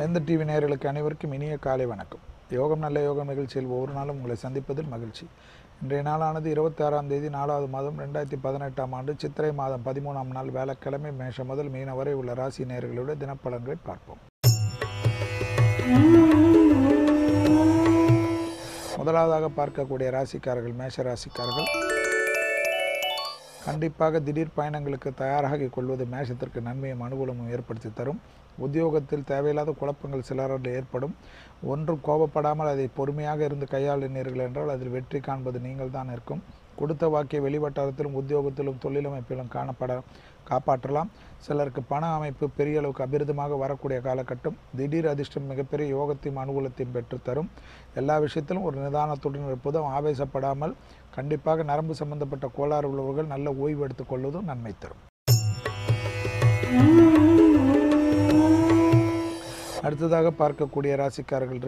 எந்த டிவி நேயர்களுக்கு அனைவருக்கும் இனிய காலை வணக்கம். யோகம் நல்ல யோகம் நிகழ்ச்சியில் ஒவ்வொரு நாளும் உங்களை சந்திப்பதில் மகிழ்ச்சி. இன்றைய நாளானது 26ஆம் தேதி 4வது மாதம் 2018ஆம் ஆண்டு சித்திரை மாதம் 13ஆம் நாள் வியாழக்கிழமை. மேஷம் முதல் மீனம் வரை உள்ள ராசி நேயர்களுடைய தினப்பலன்களை பார்ப்போம். முதலாவதாக பார்க்கக்கூடிய ராசிக்காரர்கள் மேஷ ராசிக்காரர்கள். கண்டிப்பாக திடீர் பயணங்களுக்கு தயாராகி கொள்வது மேஷத்திற்கு நன்மையும் அனுகூலமும் ஏற்படுத்தி தரும். உத்தியோகத்தில் தேவையில்லாத குழப்பங்கள் சிலரில் ஏற்படும். ஒன்றும் கோபப்படாமல் அதை பொறுமையாக இருந்து கையாளினீர்கள் என்றால் அதில் வெற்றி காண்பது நீங்கள் தான் இருக்கும். கொடுத்த வாக்கிய வெளிவட்டாரத்திலும் உத்தியோகத்திலும் தொழிலமைப்பிலும் காப்பாற்றலாம். சிலருக்கு பண அமைப்பு பெரிய அளவுக்கு அபிரிதமாக வரக்கூடிய காலகட்டம். திடீர் அதிர்ஷ்டம் மிகப்பெரிய யோகத்தையும் அனுகூலத்தையும் பெற்றுத்தரும். எல்லா விஷயத்திலும் ஒரு நிதானத்துடன் இருப்பதும் ஆவேசப்படாமல் கண்டிப்பாக நரம்பு சம்பந்தப்பட்ட கோளாறு உள்ளவர்கள் நல்ல ஓய்வு எடுத்துக் கொள்வதும் நன்மை தரும். அடுத்ததாக பார்க்கக்கூடிய ராசிக்காரர்கள்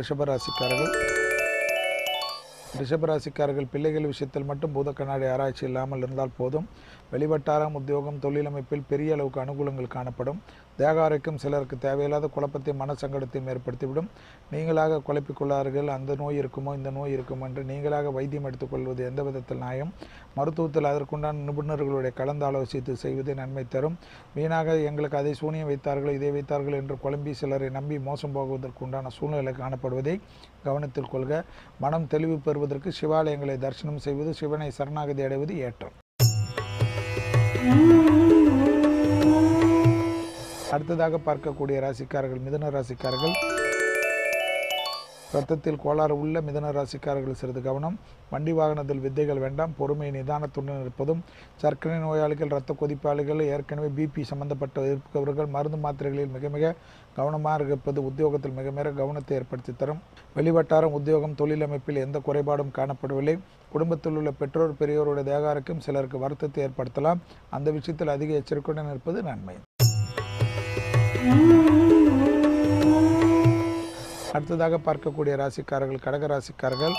ரிஷபராசிக்காரர்கள் பிள்ளைகள் விஷயத்தில் மட்டும் பூத கண்ணாடி ஆராய்ச்சி இல்லாமல் இருந்தால் போதும். வெளிவட்டாரம் உத்தியோகம் தொழிலமைப்பில் பெரிய அளவுக்கு அனுகூலங்கள் காணப்படும். தேகாரைக்கும் சிலருக்கு தேவையில்லாத குழப்பத்தையும் மனசங்கடத்தையும் ஏற்படுத்திவிடும். நீங்களாக குழப்பிக்கொள்ளார்கள். அந்த நோய் இருக்குமோ இந்த நோய் இருக்குமோ என்று நீங்களாக வைத்தியம் எடுத்துக்கொள்வது எந்த விதத்தில் நியாயம்? மருத்துவத்தில் அதற்குண்டான நிபுணர்களுடைய கலந்து ஆலோசித்து செய்வதே நன்மை தரும். வீணாக எங்களுக்கு அதை சூனியம் வைத்தார்கள் இதை வைத்தார்கள் என்று குழம்பி சிலரை நம்பி மோசம் போகுவதற்குண்டான சூழ்நிலை காணப்படுவதை கவனத்தில் கொள்க. மனம் தெளிவு பெறுவதற்கு சிவாலயங்களை தரிசனம் செய்வது, சிவனை சரணாகதி அடைவது ஏற்றம். அடுத்ததாக பார்க்கக்கூடிய ராசிக்காரர்கள் மிதுன ராசிக்காரர்கள். இரத்தத்தில் கோளாறு உள்ள மிதுன ராசிக்காரர்கள் சிறிது கவனம். வண்டி வாகனத்தில் வித்தைகள் வேண்டாம். பொறுமை நிதானத்துடன் இருப்பதும். சர்க்கரை நோயாளிகள், இரத்த கொதிப்பாளிகள், ஏற்கனவே பிபி சம்பந்தப்பட்ட இருப்பவர்கள் மருந்து மாத்திரைகளில் மிக மிக கவனமாக இருப்பது உத்தியோகத்தில் மிக மிக கவனத்தை ஏற்படுத்தி தரும். வெளிவட்டாரம் உத்தியோகம் தொழிலமைப்பில் எந்த குறைபாடும் காணப்படவில்லை. குடும்பத்தில் உள்ள பெற்றோர் பெரியோருடைய தேகாருக்கும் சிலருக்கு வருத்தத்தை ஏற்படுத்தலாம். அந்த விஷயத்தில் அதிக எச்சரிக்கையுடன் இருப்பது நன்மை. அடுத்ததாக பார்க்கக்கூடிய ராசிக்காரர்கள் கடக ராசிக்காரர்கள்.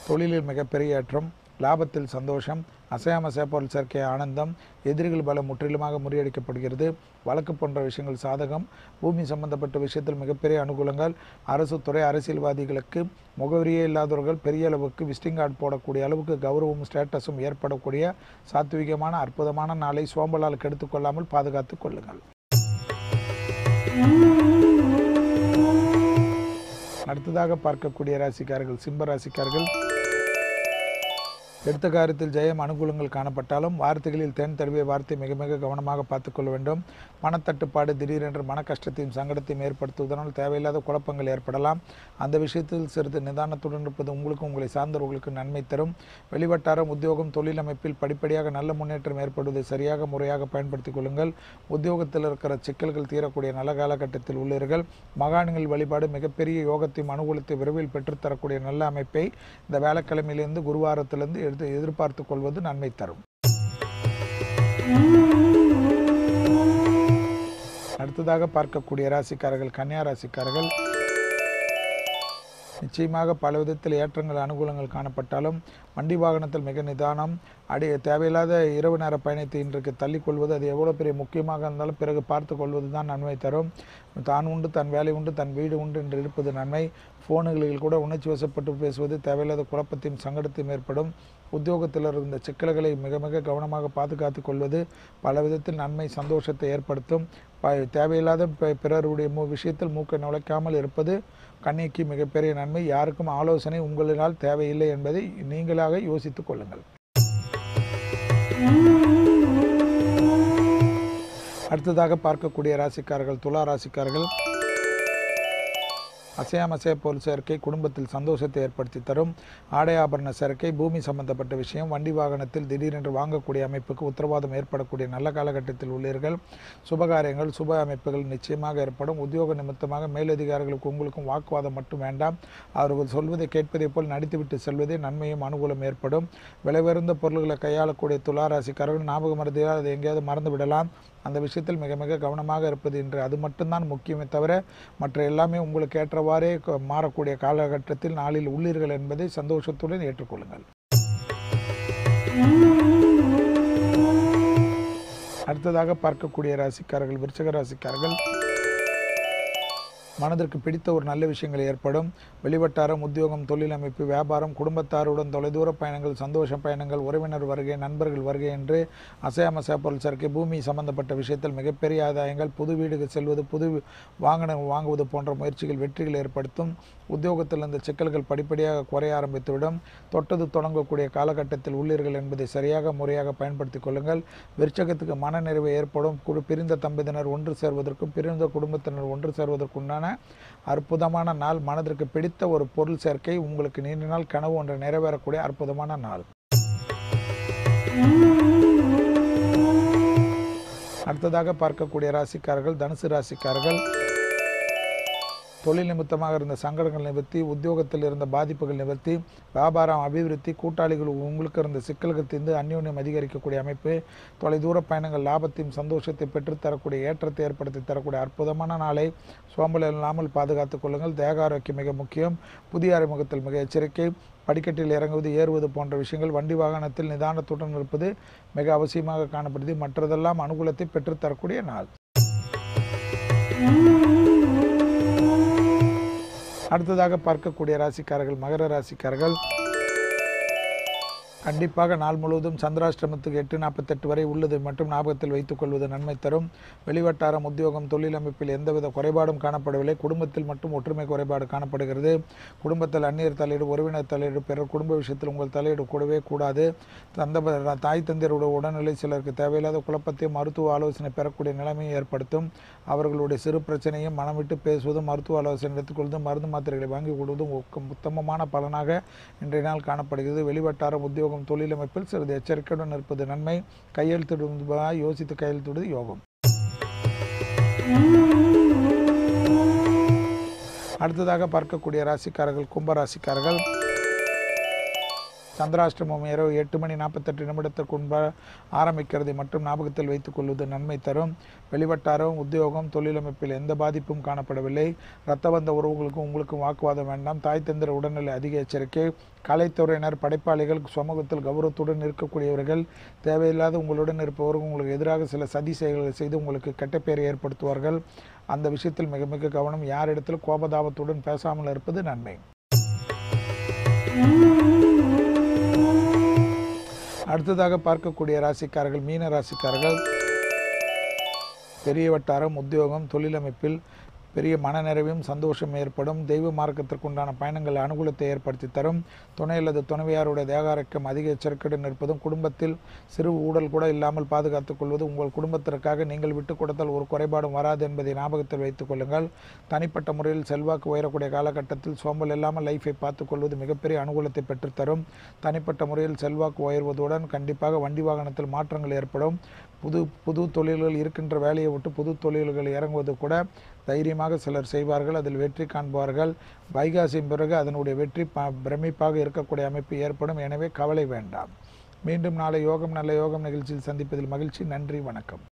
தொழிலில் மிகப்பெரிய ஏற்றம். லாபத்தில் சந்தோஷம். அசையாம சேப்பொருள் சேர்க்கை ஆனந்தம். எதிரிகள் பலம் முற்றிலுமாக முறியடிக்கப்படுகிறது. வழக்கு போன்ற விஷயங்கள் சாதகம். பூமி சம்பந்தப்பட்ட விஷயத்தில் மிகப்பெரிய அனுகூலங்கள். அரசு துறை அரசியல்வாதிகளுக்கு முகவரியே இல்லாதவர்கள் பெரிய அளவுக்கு விசிட்டிங் கார்டு போடக்கூடிய அளவுக்கு கௌரவமும் ஸ்டேட்டஸும் ஏற்படக்கூடிய சாத்வீகமான அற்புதமான நாளை சோம்பலால் கெடுத்துக் கொள்ளாமல் பாதுகாத்துக் கொள்ளுங்கள். அடுத்ததாக பார்க்கக்கூடிய ராசிக்காரர்கள் சிம்ம ராசிக்காரர்கள். எடுத்த காரியத்தில் ஜெயம் அனுகூலங்கள் காணப்பட்டாலும் வார்த்தைகளில் தேன் தடவிய வார்த்தை மிக மிக கவனமாக பார்த்துக்கொள்ள வேண்டும். மனத்தட்டுப்பாடு திடீரென்று மன கஷ்டத்தையும் சங்கடத்தையும் ஏற்படுத்துவதனால் தேவையில்லாத குழப்பங்கள் ஏற்படலாம். அந்த விஷயத்தில் சிறிது நிதானத்துடன் இருப்பது உங்களுக்கும் உங்களை சார்ந்தவர்களுக்கு நன்மை தரும். வெளிவட்டாரம் உத்தியோகம் தொழிலமைப்பில் படிப்படியாக நல்ல முன்னேற்றம் ஏற்படுவதை சரியாக முறையாக பயன்படுத்திக் கொள்ளுங்கள். உத்தியோகத்தில் இருக்கிற சிக்கல்கள் தீரக்கூடிய நல்ல காலகட்டத்தில் உள்ளீர்கள். மகான்கள் வழிபாடு மிகப்பெரிய யோகத்தையும் அனுகூலத்தை விரைவில் பெற்றுத்தரக்கூடிய நல்ல அமைப்பை இந்த வியாழக்கிழமையிலிருந்து குருவாரத்திலிருந்து எதிர்பார்த்து கொள்வது நன்மை தரும். அடுத்ததாக பார்க்கக்கூடிய ராசிக்காரர்கள் கன்னியா ராசிக்காரர்கள். நிச்சயமாக பல விதத்தில் ஏற்றங்கள் அனுகூலங்கள் காணப்பட்டாலும் வண்டி வாகனத்தில் மிக நிதானம். தேவையில்லாத இரவு நேர பயணத்தை இன்றைக்கு தள்ளிக்கொள்வது அது எவ்வளோ பெரிய முக்கியமாக இருந்தாலும் பிறகு பார்த்து கொள்வது தான் நன்மை தரும். தான் உண்டு தன் வேலை உண்டு தன் வீடு உண்டு என்று இருப்பது நன்மை. ஃபோனுகளில் கூட உணர்ச்சி வசப்பட்டு பேசுவது தேவையில்லாத குழப்பத்தையும் சங்கடத்தையும் ஏற்படும். உத்தியோகத்தில் இருந்த சிக்கல்களை மிக மிக கவனமாக பாதுகாத்து கொள்வது பல விதத்தில் நன்மை சந்தோஷத்தை ஏற்படுத்தும். தேவையில்லாத பிறருடைய விஷயத்தில் மூக்கை நுழைக்காமல் இருப்பது கன்னிக்கு மிகப்பெரிய நன்மை. யாருக்கும் ஆலோசனை உங்களினால் தேவையில்லை என்பதை நீங்களாக யோசித்துக் கொள்ளுங்கள். அடுத்ததாக பார்க்கக்கூடிய ராசிக்காரர்கள் துலா ராசிக்காரர்கள். அசையாமசைய பொருள் சேர்க்கை குடும்பத்தில் சந்தோஷத்தை ஏற்படுத்தி தரும். ஆடை ஆபரண சேர்க்கை பூமி சம்பந்தப்பட்ட விஷயம். வண்டி வாகனத்தில் திடீரென்று வாங்கக்கூடிய அமைப்புக்கு உத்தரவாதம் ஏற்படக்கூடிய நல்ல காலகட்டத்தில் உள்ளீர்கள். சுபகாரியங்கள் சுப அமைப்புகள் நிச்சயமாக ஏற்படும். உத்தியோக நிமித்தமாக மேலதிகாரிகளுக்கு உங்களுக்கும் வாக்குவாதம் மட்டும் வேண்டாம். அவர்கள் சொல்வதை கேட்பதை போல் நடித்துவிட்டு செல்வதே நன்மையும் அனுகூலம் ஏற்படும். விலையுயர்ந்த பொருள்களை கையாளக்கூடிய துளாராசிக்காரர்கள் ஞாபகம் மறதியால் அதை எங்கேயாவது மறந்து விடலாம். அந்த விஷயத்தில் மிக மிக கவனமாக இருப்பது என்று அது மட்டும்தான் முக்கியமே தவிர மற்ற எல்லாமே உங்களுக்கு ஏற்றவாறே மாறக்கூடிய காலகட்டத்தில் நாளில் உள்ளீர்கள் என்பதை சந்தோஷத்துடன் ஏற்றுக்கொள்ளுங்கள். அடுத்ததாக பார்க்கக்கூடிய ராசிக்காரர்கள் விருச்சிக ராசிக்காரர்கள். மனதிற்கு பிடித்த ஒரு நல்ல விஷயங்கள் ஏற்படும். வெளிவட்டாரம், உத்தியோகம், தொழில் அமைப்பு, வியாபாரம், குடும்பத்தாருடன் தொலைதூர பயணங்கள், சந்தோஷ பயணங்கள், உறவினர் வருகை, நண்பர்கள் வருகை என்று அசையாமசையா பொருள் சேர்க்கை, பூமி சம்பந்தப்பட்ட விஷயத்தில் மிகப்பெரிய ஆதாயங்கள், புது வீடுகள் செல்வது, புது வாகனம் வாங்குவது போன்ற முயற்சிகள் வெற்றிகள் ஏற்படுத்தும். உத்தியோகத்தில் இந்த சிக்கல்கள் படிப்படியாக குறைய ஆரம்பித்துவிடும். தொட்டது தொடங்கக்கூடிய காலகட்டத்தில் உள்ளீர்கள் என்பதை சரியாக முறையாக பயன்படுத்திக் கொள்ளுங்கள். விருச்சகத்துக்கு மனநிறைவு ஏற்படும். பிரிந்த தம்பதியினர் ஒன்று சேர்வதற்கும் பிரிந்த குடும்பத்தினர் ஒன்று சேர்வதற்குண்டான அற்புதமான நாள். மனதிற்கு பிடித்த ஒரு பொருள் சேர்க்கை, உங்களுக்கு நீண்ட நாள் கனவு ஒன்று நிறைவேறக்கூடிய அற்புதமான நாள். அடுத்ததாக பார்க்கக்கூடிய ராசிக்காரர்கள் தனுசு ராசிக்காரர்கள். தொழில் நிமித்தமாக இருந்த சங்கடங்கள் நிவர்த்தி, உத்தியோகத்தில் இருந்த பாதிப்புகள் நிவர்த்தி, வியாபாரம் அபிவிருத்தி, கூட்டாளிகள் உங்களுக்கு இருந்த சிக்கல்கள் தீர்ந்து அந்யோன்யம் அதிகரிக்கக்கூடிய அமைப்பு, தொலைதூர பயணங்கள் லாபத்தையும் சந்தோஷத்தை பெற்றுத்தரக்கூடிய ஏற்றத்தை ஏற்படுத்தி தரக்கூடிய அற்புதமான நாளை சோம்பல் இல்லாமல் பாதுகாத்துக் கொள்ளுங்கள். தேக ஆரோக்கியம் மிக முக்கியம். புதிய அறிமுகத்தில் மிக எச்சரிக்கை. படிக்கட்டில் இறங்குவது, ஏறுவது போன்ற விஷயங்கள், வண்டி வாகனத்தில் நிதானத்துடன் இருப்பது மிக அவசியமாக காணப்படுது. மற்றதெல்லாம் அனுகூலத்தை பெற்றுத்தரக்கூடிய நாள். அடுத்ததாக பார்க்கக்கூடிய ராசிக்காரர்கள் மகர ராசிக்காரர்கள். கண்டிப்பாக நாள் முழுவதும் சந்திராஷ்டிரமத்துக்கு 8:48 வரை உள்ளது மற்றும் ஞாபகத்தில் வைத்துக் கொள்வது நன்மை தரும். வெளிவட்டாரம், உத்தியோகம், தொழில் அமைப்பில் எந்தவித குறைபாடும் காணப்படவில்லை. குடும்பத்தில் மட்டும் ஒற்றுமை குறைபாடு காணப்படுகிறது. குடும்பத்தில் அந்நியர் தலையீடு, உறவினர் தலையீடு, பிறர் குடும்ப விஷயத்தில் உங்கள் தலையீடு கூடவே கூடாது. தாய் தந்தையருடைய உடல்நிலை சிலருக்கு தேவையில்லாத குழப்பத்தையும் மருத்துவ ஆலோசனை பெறக்கூடிய நிலைமையை ஏற்படுத்தும். அவர்களுடைய சிறு பிரச்சனையும் மனம் விட்டு பேசுவதும், மருத்துவ ஆலோசனை எடுத்துக்கொள்வதும், மருந்து மாத்திரைகளை வாங்கி கொடுவதும் உத்தமமான பலனாக இன்றைய நாள் காணப்படுகிறது. வெளிவட்டாரம், உத்தியோகம், தொழில் அமைப்பில் சிறிது எச்சரிக்கையுடன் இருப்பது நன்மை. கையெழுத்திடுவதாக யோசித்து கையெழுத்திடுவது யோகம். அடுத்ததாக பார்க்கக்கூடிய ராசிக்காரர்கள் கும்பராசிக்காரர்கள். சந்திராஷ்டிரமம் இரவு 8:48 முன்பாக ஆரம்பிக்கிறது மற்றும் ஞாபகத்தில் வைத்துக் கொள்வது நன்மை தரும். வெளிவட்டாரம், உத்தியோகம், தொழில் அமைப்பில் எந்த பாதிப்பும் காணப்படவில்லை. இரத்தபந்த உறவுகளுக்கும் உங்களுக்கும் வாக்குவாதம் வேண்டாம். தாய் தந்திர உடல்நிலை அதிக எச்சரிக்கை. கலைத்துறையினர், படைப்பாளிகள், சமூகத்தில் கௌரவத்துடன் இருக்கக்கூடியவர்கள், தேவையில்லாத உங்களுடன் இருப்பவர்கள் உங்களுக்கு எதிராக சில சதி செயல்களை செய்து உங்களுக்கு கெட்ட பெயரை ஏற்படுத்துவார்கள். அந்த விஷயத்தில் மிக மிக கவனம். யாரிடத்தில் கோபதாபத்துடன் பேசாமல் இருப்பது நன்மை. அடுத்ததாக பார்க்கக்கூடிய ராசிக்காரர்கள் மீன ராசிக்காரர்கள். பெரிய வட்டாரம், உத்தியோகம், தொழில் அமைப்பில் பெரிய மனநிறைவும் சந்தோஷம் ஏற்படும். தெய்வ மார்க்கத்திற்குண்டான பயணங்கள் அனுகூலத்தை ஏற்படுத்தி தரும். துணை அல்லது துணைவியாருடைய தேகாரக்கம் அதிக எச்சரிக்கையுடன் இருப்பதும், குடும்பத்தில் சிறு ஊழல் கூட இல்லாமல் பாதுகாத்துக் கொள்வது, உங்கள் குடும்பத்திற்காக நீங்கள் விட்டுக் கொடுத்தால் ஒரு குறைபாடும் வராது என்பதை ஞாபகத்தில் வைத்துக் கொள்ளுங்கள். தனிப்பட்ட முறையில் செல்வாக்கு உயரக்கூடிய காலகட்டத்தில் சோம்பல் இல்லாமல் லைஃபை பார்த்துக் கொள்வது மிகப்பெரிய அனுகூலத்தை பெற்றுத்தரும். தனிப்பட்ட முறையில் செல்வாக்கு உயர்வதுடன் கண்டிப்பாக வண்டி வாகனத்தில் மாற்றங்கள் ஏற்படும். புது தொழில்கள் இருக்கின்ற வேலையை விட்டு புது தொழில்கள் இறங்குவது கூட தைரியமாக சிலர் செய்வார்கள். அதில் வெற்றி காண்பார்கள். வைகாசியின் பிறகு அதனுடைய வெற்றி பிரமிப்பாக இருக்கக்கூடிய அமைப்பு ஏற்படும். எனவே கவலை வேண்டாம். மீண்டும் நாளை யோகம் நல்ல யோகம் நிகழ்ச்சியில் சந்திப்பதில் மகிழ்ச்சி. நன்றி, வணக்கம்.